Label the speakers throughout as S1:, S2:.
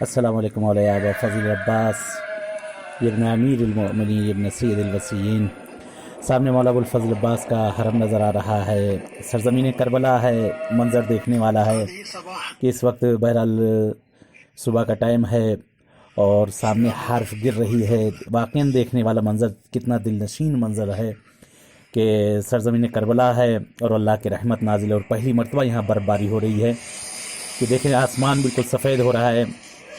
S1: السلام عليكم مولاي أبا فضل अब्बास ये इब्न अमीर उल-मोमिनीन इब्न सैयद अल-वसीयीन। सामने मौला अबुल फजल अब्बास का हरम नज़र आ रहा है। सरज़मीन करबला है, मंज़र देखने वाला है कि इस वक्त बहरहाल सुबह का टाइम है और सामने हार्फ गिर रही है। वाक़ईन देखने वाला मंज़र, कितना दिलनशीन मंज़र है कि सरज़मीन करबला है और अल्लाह की रहमत नाजिल और पहली मरतबा यहाँ बर्फ़बारी हो रही है। कि देखें आसमान बिल्कुल सफ़ेद हो रहा है,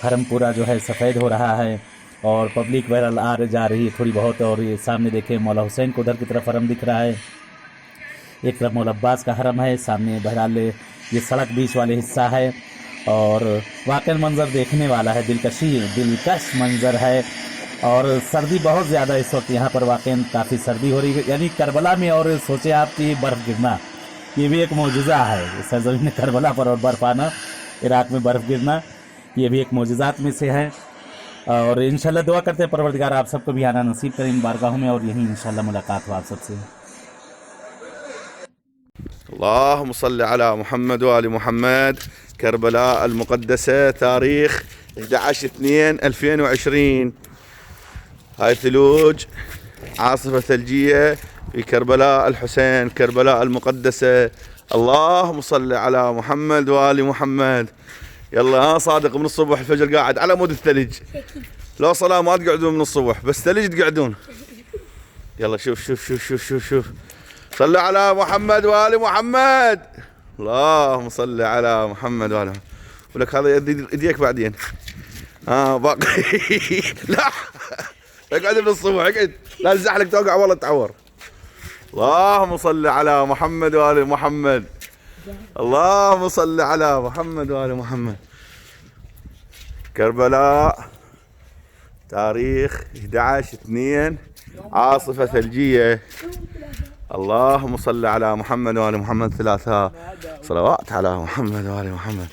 S1: हरम पूरा जो है सफ़ेद हो रहा है और पब्लिक बहरहाल आ रही जा रही है थोड़ी बहुत। और ये सामने देखें मौला हुसैन को उधर की तरफ हरम दिख रहा है, एक तरफ मौला अब्बास का हरम है, सामने बहरहाल ये सड़क बीच वाले हिस्सा है और वाकई मंज़र देखने वाला है, दिलकश मंज़र है। और सर्दी बहुत ज़्यादा इस वक्त यहाँ पर, वाकई काफ़ी सर्दी हो रही है यानी करबला में। और सोचे आपकी बर्फ़ गिरना ये भी एक मौजज़ा है, सरज़मीन करबला पर और बर्फ़ आना, इराक़ में बर्फ़ गिरना, ये भी एक मौजज़ात में से है। और इंशाल्लाह दुआ करते हैं परवरदिगार आप सबको भी आना नसीब करें इन बारगाहों में और यहीं इंशाल्लाह मुलाकात हो आप सबसे।
S2: اللهم صل على محمد وآل محمد. كربلاء المقدسة، تاريخ 11/2/2020. هاي ثلوج، عاصفة ثلجية في كربلاء الحسين، كربلاء المقدسة. اللهم صل على محمد وآل محمد. يلا ها صادق، من الصبح الفجر قاعد على مود الثلج، لو صلاة ما تقعدون من الصبح، بس ثلج تقعدون. يلا شوف شوف شوف شوف شوف شوف، صلوا على محمد وآل محمد. اللهم صل على محمد وآل محمد. ولك هذا يديك بعدين باقي. لا اقعد من الصبح، اقعد، لا تزحلق توقع والله تعور. اللهم صل على محمد وآل محمد. اللهم صل على محمد وآل محمد. كربلاء، تاريخ 11/2، عاصفة ثلجية. اللهم صل على محمد وآل محمد. 3 صلوات على محمد وآل محمد.